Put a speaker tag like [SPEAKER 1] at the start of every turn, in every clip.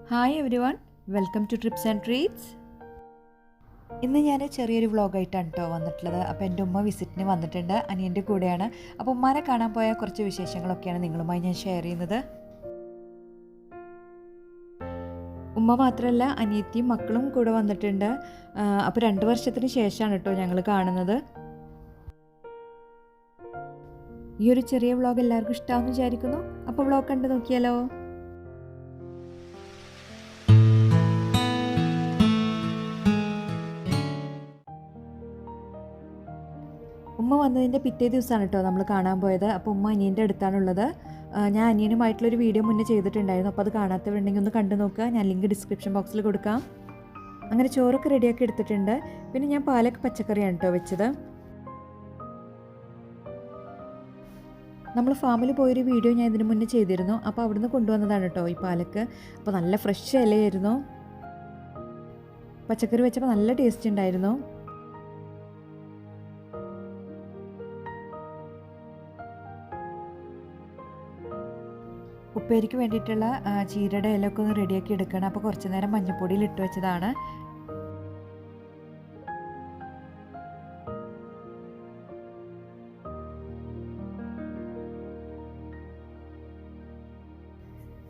[SPEAKER 1] Hi everyone, welcome to trips and treats. ഇന്ന് ഞാൻ ചെറിയൊരു വ്ളോഗായിട്ടാണ് കേട്ടോ വന്നിട്ടുള്ളത്. അപ്പോൾ എൻ്റെ ഉമ്മ വിസിറ്റിന് വന്നിട്ടുണ്ട്, അനിയൻ്റെ കൂടെയാണ്. അപ്പോൾ ഉമ്മാനെ കാണാൻ പോയ കുറച്ച് വിശേഷങ്ങളൊക്കെയാണ് നിങ്ങളുമായി ഞാൻ ഷെയർ ചെയ്യുന്നത്. ഉമ്മ മാത്രമല്ല, അനിയത്തിയും മക്കളും കൂടെ വന്നിട്ടുണ്ട്. അപ്പോൾ 2 വർഷത്തിന് ശേഷമാണ് കേട്ടോ ഞങ്ങൾ കാണുന്നത്. ഈ ഒരു ചെറിയ വ്ളോഗ് എല്ലാവർക്കും ഇഷ്ടമാണെന്ന് വിചാരിക്കുന്നു. അപ്പോൾ വ്ളോഗ് കണ്ട് നോക്കിയാലോ. ഉമ്മ വന്നതിൻ്റെ പിറ്റേ ദിവസമാണ് കേട്ടോ നമ്മൾ കാണാൻ പോയത്. അപ്പോൾ ഉമ്മ അനിയൻ്റെ അടുത്താണുള്ളത്. ഞാൻ അനിയനുമായിട്ടുള്ളൊരു വീഡിയോ മുന്നേ ചെയ്തിട്ടുണ്ടായിരുന്നു. അപ്പോൾ അത് കാണാത്തവരുണ്ടെങ്കിൽ ഒന്ന് കണ്ടു നോക്കുക. ഞാൻ ലിങ്ക് ഡിസ്ക്രിപ്ഷൻ ബോക്സിൽ കൊടുക്കാം. അങ്ങനെ ചോറൊക്കെ റെഡിയാക്കി എടുത്തിട്ടുണ്ട്. പിന്നെ ഞാൻ പാലക്ക് പച്ചക്കറിയാണ് കേട്ടോ വെച്ചത്. നമ്മൾ ഫാമിൽ പോയൊരു വീഡിയോ ഞാൻ ഇതിന് മുന്നേ ചെയ്തിരുന്നു. അപ്പോൾ അവിടുന്ന് കൊണ്ടുവന്നതാണ് കേട്ടോ ഈ പാലക്ക്. അപ്പോൾ നല്ല ഫ്രഷ് ഇലയായിരുന്നു. പച്ചക്കറി വെച്ചപ്പോൾ നല്ല ടേസ്റ്റ് ഉണ്ടായിരുന്നു. ഉപ്പേരിക്ക് വേണ്ടിയിട്ടുള്ള ചീരയുടെ ഇലയൊക്കെ ഒന്ന് റെഡിയാക്കി എടുക്കണം. അപ്പോൾ കുറച്ച് നേരം മഞ്ഞൾപ്പൊടിയിൽ ഇട്ട് വെച്ചതാണ്.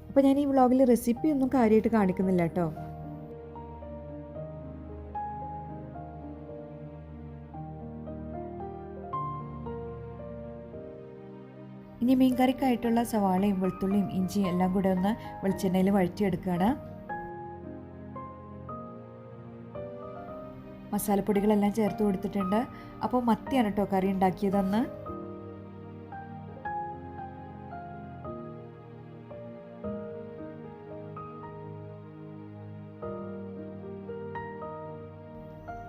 [SPEAKER 1] അപ്പോൾ ഞാൻ ഈ വ്ളോഗിൽ റെസിപ്പി ഒന്നും കാര്യമായിട്ട് കാണിക്കുന്നില്ല കേട്ടോ. ഇനി മീൻകറിക്കായിട്ടുള്ള സവാളയും വെളുത്തുള്ളിയും ഇഞ്ചിയും എല്ലാം കൂടെ ഒന്ന് വെളിച്ചെണ്ണയിൽ വഴറ്റിയെടുക്കുകയാണ്. മസാലപ്പൊടികളെല്ലാം ചേർത്ത് കൊടുത്തിട്ടുണ്ട്. അപ്പോൾ മത്തിയാണ് കേട്ടോ കറി ഉണ്ടാക്കിയതെന്ന്.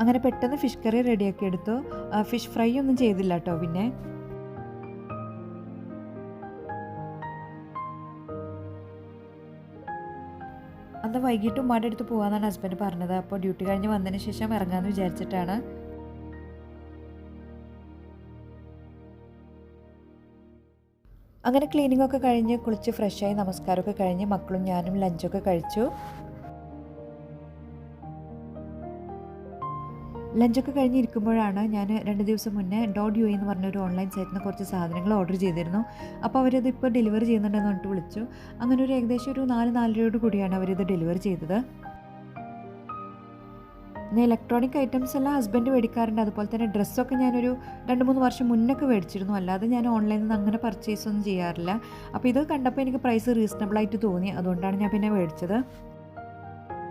[SPEAKER 1] അങ്ങനെ പെട്ടെന്ന് ഫിഷ് കറി റെഡിയാക്കി എടുത്തു. ഫിഷ് ഫ്രൈ ഒന്നും ചെയ്തില്ല കേട്ടോ. പിന്നെ അന്ന് വൈകിട്ട് ഉമ്മാൻ്റെ അടുത്ത് പോകാമെന്നാണ് ഹസ്ബൻഡ് പറഞ്ഞത്. അപ്പോൾ ഡ്യൂട്ടി കഴിഞ്ഞ് വന്നതിന് ശേഷം ഇറങ്ങാമെന്ന് വിചാരിച്ചിട്ടാണ്. അങ്ങനെ ക്ലീനിങ്ങൊക്കെ കഴിഞ്ഞ് കുളിച്ച് ഫ്രഷായി നമസ്കാരമൊക്കെ കഴിഞ്ഞ് മക്കളും ഞാനും ലഞ്ചൊക്കെ കഴിച്ചു. ലഞ്ചൊക്കെ കഴിഞ്ഞിരിക്കുമ്പോഴാണ് ഞാൻ 2 ദിവസം മുന്നേ .ui എന്ന് പറഞ്ഞൊരു ഓൺലൈൻ സൈറ്റിൽ നിന്ന് കുറച്ച് സാധനങ്ങൾ ഓർഡർ ചെയ്തിരുന്നു. അപ്പോൾ അവരത് ഇപ്പോൾ ഡെലിവറി ചെയ്യുന്നുണ്ടെന്ന് പറഞ്ഞിട്ട് വിളിച്ചു. അങ്ങനെ ഒരു ഏകദേശം ഒരു 4-4 കൂടിയാണ് അവരിത് ഡെലിവറി ചെയ്തത്. പിന്നെ ഇലക്ട്രോണിക് ഐറ്റംസ് എല്ലാം ഹസ്ബൻഡ് മേടിക്കാറുണ്ട്. അതുപോലെ തന്നെ ഡ്രസ്സൊക്കെ ഞാനൊരു 2-3 വർഷം മുന്നൊക്കെ മേടിച്ചിരുന്നു. അല്ലാതെ ഞാൻ ഓൺലൈനിൽ നിന്ന് അങ്ങനെ പർച്ചേസ് ഒന്നും ചെയ്യാറില്ല. അപ്പോൾ ഇത് കണ്ടപ്പോൾ എനിക്ക് പ്രൈസ് റീസണബിളായിട്ട് തോന്നി. അതുകൊണ്ടാണ് ഞാൻ പിന്നെ മേടിച്ചത്.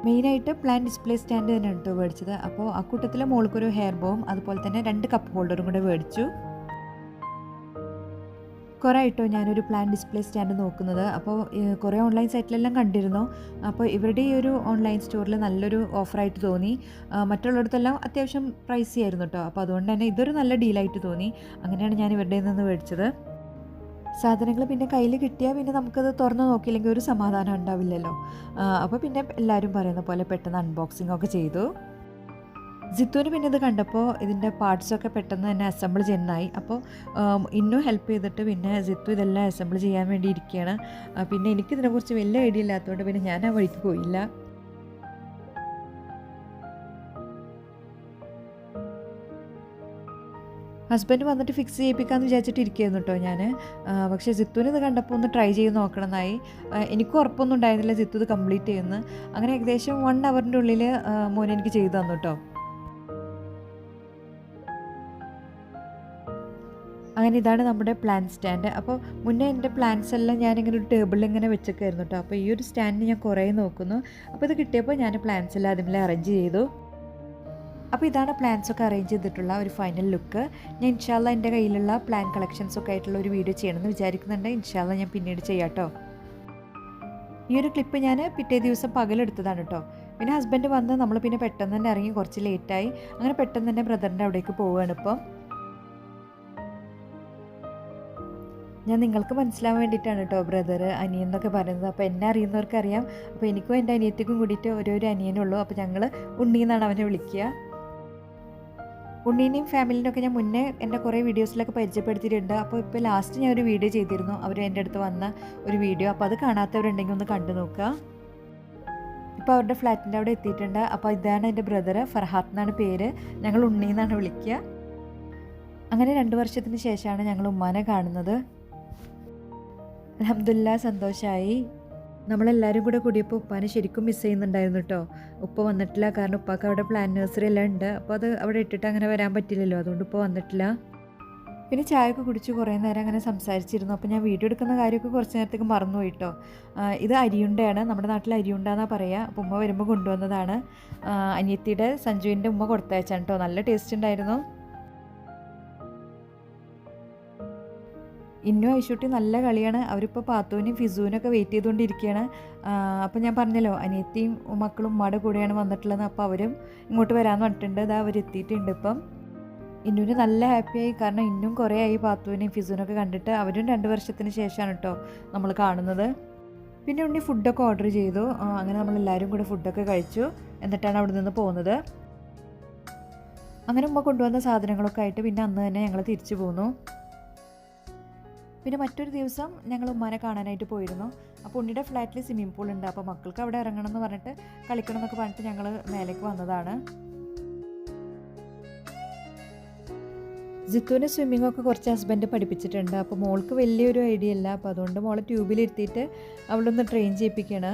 [SPEAKER 1] മെയിനായിട്ട് പ്ലാൻ ഡിസ്പ്ലേ സ്റ്റാൻഡ് തന്നെയാണ് കേട്ടോ മേടിച്ചത്. അപ്പോൾ ആ കൂട്ടത്തിൽ മോൾക്കൊരു ഹെയർ ബോവും അതുപോലെ തന്നെ 2 കപ്പ് ഹോൾഡറും കൂടെ മേടിച്ചു. കുറേ ആയിട്ടോ ഞാനൊരു പ്ലാൻ ഡിസ്പ്ലേ സ്റ്റാൻഡ് നോക്കുന്നത്. അപ്പോൾ കുറേ ഓൺലൈൻ സൈറ്റിലെല്ലാം കണ്ടിരുന്നു. അപ്പോൾ ഇവരുടെ ഈ ഒരു ഓൺലൈൻ സ്റ്റോറിൽ നല്ലൊരു ഓഫറായിട്ട് തോന്നി. മറ്റുള്ളിടത്തെല്ലാം അത്യാവശ്യം പ്രൈസി ആയിരുന്നു കേട്ടോ. അപ്പോൾ അതുകൊണ്ട് തന്നെ ഇതൊരു നല്ല ഡീലായിട്ട് തോന്നി. അങ്ങനെയാണ് ഞാൻ ഇവരുടെ നിന്ന് മേടിച്ചത്. സാധനങ്ങൾ പിന്നെ കയ്യിൽ കിട്ടിയാൽ പിന്നെ നമുക്കത് തുറന്ന് നോക്കിയില്ലെങ്കിൽ ഒരു സമാധാനം ഉണ്ടാവില്ലല്ലോ. അപ്പോൾ പിന്നെ എല്ലാവരും പറയുന്ന പോലെ പെട്ടെന്ന് അൺബോക്സിംഗ് ഒക്കെ ചെയ്തു. ജിത്തുവിന് പിന്നെ ഇത് കണ്ടപ്പോൾ ഇതിൻ്റെ പാർട്സൊക്കെ പെട്ടെന്ന് തന്നെ അസംബിൾ ചെയ്യാനായി. അപ്പോൾ ഇന്നും ഹെൽപ്പ് ചെയ്തിട്ട് പിന്നെ ജിത്തു ഇതെല്ലാം അസംബിൾ ചെയ്യാൻ വേണ്ടി ഇരിക്കുകയാണ്. പിന്നെ എനിക്കിതിനെക്കുറിച്ച് വലിയ ഐഡിയ ഇല്ലാത്തതുകൊണ്ട് പിന്നെ ഞാൻ ആ വഴിക്ക് പോയില്ല. ഹസ്ബൻഡ് വന്നിട്ട് ഫിക്സ് ചെയ്യിപ്പിക്കാമെന്ന് വിചാരിച്ചിട്ട് ഇരിക്കുകയായിരുന്നു കേട്ടോ ഞാൻ. പക്ഷേ ജിത്തുവിന് ഇത് കണ്ടപ്പോൾ ഒന്ന് ട്രൈ ചെയ്ത് നോക്കണമെന്നായി. എനിക്കും ഉറപ്പൊന്നും ഉണ്ടായിരുന്നില്ല ജിത്തു ഇത് കംപ്ലീറ്റ് ചെയ്യുന്നു. അങ്ങനെ ഏകദേശം 1 അവറിൻ്റെ ഉള്ളിൽ മോനെ എനിക്ക് ചെയ്തു തന്നു കേട്ടോ. അങ്ങനെ ഇതാണ് നമ്മുടെ പ്ലാൻ സ്റ്റാൻഡ്. അപ്പോൾ മുന്നേ എൻ്റെ പ്ലാൻസ് എല്ലാം ഞാനിങ്ങനെ ഒരു ടേബിളിൽ ഇങ്ങനെ വെച്ചൊക്കെയായിരുന്നു കേട്ടോ. അപ്പോൾ ഈ ഒരു സ്റ്റാൻഡ് ഞാൻ കുറേ നോക്കുന്നു. അപ്പോൾ ഇത് കിട്ടിയപ്പോൾ ഞാൻ പ്ലാൻസ് എല്ലാം അതിൽ അറേഞ്ച് ചെയ്തു. അപ്പോൾ ഇതാണ് പ്ലാൻസൊക്കെ അറേഞ്ച് ചെയ്തിട്ടുള്ള ഒരു ഫൈനൽ ലുക്ക്. ഞാൻ ഇൻഷാല്ല എൻ്റെ കയ്യിലുള്ള പ്ലാൻ കളക്ഷൻസൊക്കെ ആയിട്ടുള്ള ഒരു വീഡിയോ ചെയ്യണമെന്ന് വിചാരിക്കുന്നുണ്ട്. ഇൻഷാല്ല ഞാൻ പിന്നീട് ചെയ്യാം കേട്ടോ. ഈ ഒരു ക്ലിപ്പ് ഞാൻ പിറ്റേ ദിവസം പകലെടുത്തതാണ് കേട്ടോ. പിന്നെ ഹസ്ബൻഡ് വന്ന് നമ്മൾ പിന്നെ പെട്ടെന്ന് തന്നെ ഇറങ്ങി, കുറച്ച് ലേറ്റായി. അങ്ങനെ പെട്ടെന്ന് തന്നെ ബ്രദറിൻ്റെ അവിടേക്ക് പോവുകയാണ് ഇപ്പം. ഞാൻ നിങ്ങൾക്ക് മനസ്സിലാവാൻ വേണ്ടിയിട്ടാണ് കേട്ടോ ബ്രദർ അനിയൻ എന്നൊക്കെ പറയുന്നത്. അപ്പോൾ എന്നെ അറിയുന്നവർക്കറിയാം. അപ്പോൾ എനിക്കും എൻ്റെ അനിയത്തിക്കും കൂടിയിട്ട് ഒരു അനിയനുള്ളൂ. അപ്പോൾ ഞങ്ങൾ ഉണ്ണി എന്നാണ് അവനെ വിളിക്കുക. ഉണ്ണീനെയും ഫാമിലിനൊക്കെ ഞാൻ മുന്നേ എൻ്റെ കുറേ വീഡിയോസിലൊക്കെ പരിചയപ്പെടുത്തിയിട്ടുണ്ട്. അപ്പോൾ ഇപ്പോൾ ലാസ്റ്റ് ഞാൻ ഒരു വീഡിയോ ചെയ്തിരുന്നു, അവർ എൻ്റെ അടുത്ത് വന്ന ഒരു വീഡിയോ. അപ്പോൾ അത് കാണാത്തവരുണ്ടെങ്കിൽ ഒന്ന് കണ്ടു നോക്കുക. ഇപ്പോൾ അവരുടെ ഫ്ലാറ്റിൻ്റെ അവിടെ എത്തിയിട്ടുണ്ട്. അപ്പോൾ ഇതാണ് എൻ്റെ ബ്രദർ, ഫർഹാത്ത് എന്നാണ് പേര്. ഞങ്ങൾ ഉണ്ണി എന്നാണ് വിളിക്കുക. അങ്ങനെ 2 വർഷത്തിന് ശേഷമാണ് ഞങ്ങൾ ഉമ്മാനെ കാണുന്നത്. അൽഹംദുലില്ലാ സന്തോഷമായി. നമ്മളെല്ലാവരും കൂടെ കൂടിയപ്പോൾ ഉപ്പാനെ ശരിക്കും മിസ് ചെയ്യുന്നുണ്ടായിരുന്നു കേട്ടോ. ഉപ്പ വന്നിട്ടില്ല, കാരണം ഉപ്പാക്ക് അവിടെ പ്ലാൻ നഴ്സറി എല്ലാം ഉണ്ട്. അപ്പോൾ അത് അവിടെ ഇട്ടിട്ട് അങ്ങനെ വരാൻ പറ്റില്ലല്ലോ, അതുകൊണ്ട് ഉപ്പ വന്നിട്ടില്ല. പിന്നെ ചായയൊക്കെ കുടിച്ച് കുറേ നേരം അങ്ങനെ സംസാരിച്ചിരുന്നു. അപ്പോൾ ഞാൻ വീഡിയോ എടുക്കുന്ന കാര്യമൊക്കെ കുറച്ച് നേരത്തേക്ക് മറന്നുപോയി കേട്ടോ. ഇത് അരിയുണ്ടയാണ്, നമ്മുടെ നാട്ടിൽ അരിയുണ്ടെന്നാണ് പറയുക. അപ്പോൾ ഉമ്മ വരുമ്പോൾ കൊണ്ടുവന്നതാണ്. അനിയത്തിയുടെ സഞ്ജുവിൻ്റെ ഉമ്മ കൊടുത്തയച്ചാണ് കേട്ടോ. നല്ല ടേസ്റ്റ് ഉണ്ടായിരുന്നു. ഇന്നും ഐശൂട്ടി നല്ല കളിയാണ്. അവരിപ്പോൾ പാത്തുവിനെയും ഫിസുവിനൊക്കെ വെയിറ്റ് ചെയ്തുകൊണ്ടിരിക്കുകയാണ്. അപ്പോൾ ഞാൻ പറഞ്ഞല്ലോ അനിയത്തിയും മക്കളും ഉമ്മയുടെ കൂടെയാണ് വന്നിട്ടുള്ളത്. അപ്പോൾ അവരും ഇങ്ങോട്ട് വരാമെന്ന് പറഞ്ഞിട്ടുണ്ട്. ഇതാ അവരെത്തിയിട്ടുണ്ട്. ഇപ്പം ഇന്നുവിന് നല്ല ഹാപ്പിയായി, കാരണം ഇന്നും കുറേ ആയി പാത്തുവിനെയും ഫിസുവിനൊക്കെ കണ്ടിട്ട്. അവരും 2 വർഷത്തിന് ശേഷമാണ് കേട്ടോ നമ്മൾ കാണുന്നത്. പിന്നെ ഉണ്ണി ഫുഡൊക്കെ ഓർഡർ ചെയ്തു. അങ്ങനെ നമ്മളെല്ലാവരും കൂടെ ഫുഡൊക്കെ കഴിച്ചു. എന്നിട്ടാണ് അവിടെ നിന്ന് പോകുന്നത്. അങ്ങനെ ഉമ്മ കൊണ്ടുവന്ന സാധനങ്ങളൊക്കെ ആയിട്ട് പിന്നെ അന്ന് തന്നെ ഞങ്ങൾ തിരിച്ചു പോന്നു. പിന്നെ മറ്റൊരു ദിവസം ഞങ്ങൾ ഉമ്മാനെ കാണാനായിട്ട് പോയിരുന്നു. അപ്പോൾ ഉണ്ണിയുടെ ഫ്ലാറ്റിൽ സ്വിമ്മിംഗ് പൂൾ ഉണ്ട്. അപ്പോൾ മക്കൾക്ക് അവിടെ ഇറങ്ങണം എന്ന് പറഞ്ഞിട്ട് കളിക്കണം എന്നൊക്കെ പറഞ്ഞിട്ട് ഞങ്ങൾ മേലേക്ക് വന്നതാണ്. ജിത്തുവിനെ സ്വിമ്മിങ്ങൊക്കെ കുറച്ച് ഹസ്ബൻഡ് പഠിപ്പിച്ചിട്ടുണ്ട്. അപ്പോൾ മോൾക്ക് വലിയൊരു ഐഡിയ ഇല്ല. അപ്പോൾ അതുകൊണ്ട് മോളെ ട്യൂബിലിരുത്തിയിട്ട് അവളൊന്ന് ട്രെയിൻ ചെയ്യിപ്പിക്കുകയാണ്.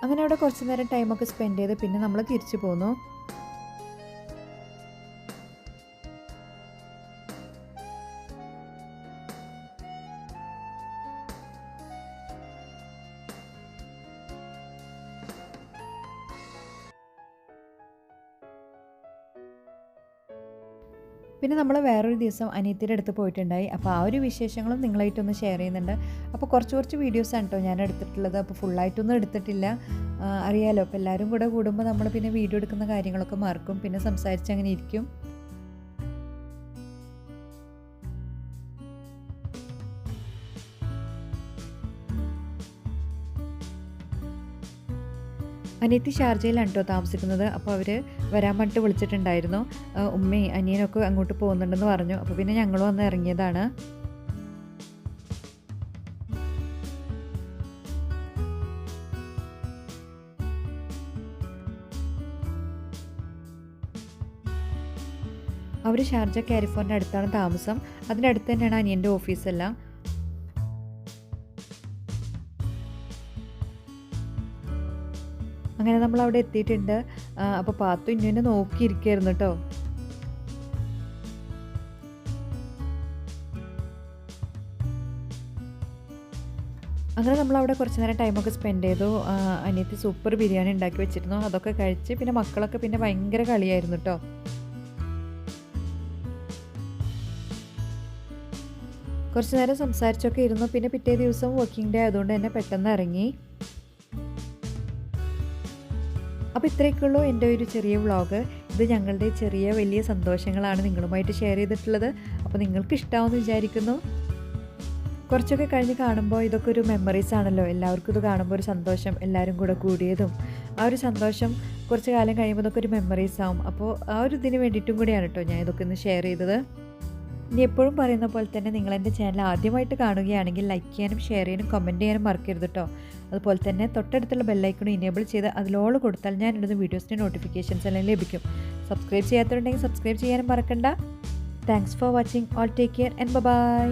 [SPEAKER 1] അങ്ങനെ അവിടെ കുറച്ച് നേരം ടൈമൊക്കെ സ്പെൻഡ് ചെയ്ത് പിന്നെ നമ്മൾ തിരിച്ചു പോന്നു. പിന്നെ നമ്മൾ വേറൊരു ദിവസം അനിയത്തിയുടെ അടുത്ത് പോയിട്ടുണ്ടായി. അപ്പോൾ ആ ഒരു വിശേഷങ്ങളും നിങ്ങളായിട്ടൊന്ന് ഷെയർ ചെയ്യുന്നുണ്ട്. അപ്പോൾ കുറച്ച് വീഡിയോസാണ് കേട്ടോ ഞാൻ എടുത്തിട്ടുള്ളത്. അപ്പോൾ ഫുള്ളായിട്ടൊന്നും എടുത്തിട്ടില്ല. അറിയാലോ, അപ്പോൾ എല്ലാവരും കൂടെ കൂടുമ്പോൾ നമ്മൾ പിന്നെ വീഡിയോ എടുക്കുന്ന കാര്യങ്ങളൊക്കെ മറക്കും, പിന്നെ സംസാരിച്ചങ്ങനെ ഇരിക്കും. അനിയത്തി ഷാർജയിലാണ് കേട്ടോ താമസിക്കുന്നത്. അപ്പോൾ അവർ വരാൻ വേണ്ടിയിട്ട് വിളിച്ചിട്ടുണ്ടായിരുന്നു. ഉമ്മയും അനിയനൊക്കെ അങ്ങോട്ട് പോകുന്നുണ്ടെന്ന് പറഞ്ഞു. അപ്പോൾ പിന്നെ ഞങ്ങളും വന്ന് ഇറങ്ങിയതാണ്. അവർ ഷാർജ കാലിഫോർണിയ അടുത്താണ് താമസം. അതിൻ്റെ അടുത്ത് തന്നെയാണ് അനിയൻ്റെ ഓഫീസെല്ലാം. അങ്ങനെ നമ്മൾ അവിടെ എത്തിയിട്ടുണ്ട്. അപ്പോൾ പാത്തു ഇന്നുവിനെ നോക്കിയിരിക്കുകയായിരുന്നു കേട്ടോ. അങ്ങനെ നമ്മളവിടെ കുറച്ച് നേരം ടൈമൊക്കെ സ്പെൻഡ് ചെയ്തു. അനിയത്തി സൂപ്പർ ബിരിയാണി ഉണ്ടാക്കി വെച്ചിരുന്നു. അതൊക്കെ കഴിച്ച് പിന്നെ മക്കളൊക്കെ പിന്നെ ഭയങ്കര കളിയായിരുന്നു കേട്ടോ. കുറച്ച് നേരം സംസാരിച്ചൊക്കെ ഇരുന്നു. പിന്നെ പിറ്റേ ദിവസം വർക്കിംഗ് ഡേ ആയതുകൊണ്ട് തന്നെ പെട്ടെന്ന് ഇറങ്ങി. അപ്പോൾ ഇത്രയൊക്കെയുള്ളൂ എൻ്റെ ഒരു ചെറിയ വ്ളോഗ്. ഇത് ഞങ്ങളുടെ ചെറിയ വലിയ സന്തോഷങ്ങളാണ് നിങ്ങളുമായിട്ട് ഷെയർ ചെയ്തിട്ടുള്ളത്. അപ്പോൾ നിങ്ങൾക്ക് ഇഷ്ടമാവുമെന്ന് വിചാരിക്കുന്നു. കുറച്ചൊക്കെ കഴിഞ്ഞ് കാണുമ്പോൾ ഇതൊക്കെ ഒരു മെമ്മറീസ് ആണല്ലോ. എല്ലാവർക്കും ഇത് കാണുമ്പോൾ ഒരു സന്തോഷം, എല്ലാവരും കൂടെ കൂടിയതും ആ ഒരു സന്തോഷം കുറച്ച് കാലം കഴിയുമ്പോൾ ഇതൊക്കെ ഒരു മെമ്മറീസ് ആവും. അപ്പോൾ ആ ഒരു ഇതിന് വേണ്ടിയിട്ടും കൂടിയാണ് കേട്ടോ ഞാൻ ഇതൊക്കെ ഒന്ന് ഷെയർ ചെയ്തത്. ഇനി എപ്പോഴും പറയുന്ന പോലെ തന്നെ നിങ്ങളെൻ്റെ ചാനൽ ആദ്യമായിട്ട് കാണുകയാണെങ്കിൽ ലൈക്ക് ചെയ്യാനും ഷെയർ ചെയ്യാനും കമൻറ്റ് ചെയ്യാനും മറക്കരുത് കേട്ടോ. അതുപോലെ തന്നെ തൊട്ടടുത്തുള്ള ബെല്ലൈക്കൺ ഇനേബിൾ ചെയ്ത് അതിലോൾ കൊടുത്താൽ ഞാൻ ഇടുന്ന വീഡിയോസിൻ്റെ നോട്ടിഫിക്കേഷൻസ് എല്ലാം ലഭിക്കും. സബ്സ്ക്രൈബ് ചെയ്യാത്തവരുണ്ടെങ്കിൽ സബ്സ്ക്രൈബ് ചെയ്യാനും മറക്കണ്ട. Thanks for watching. All take care and by.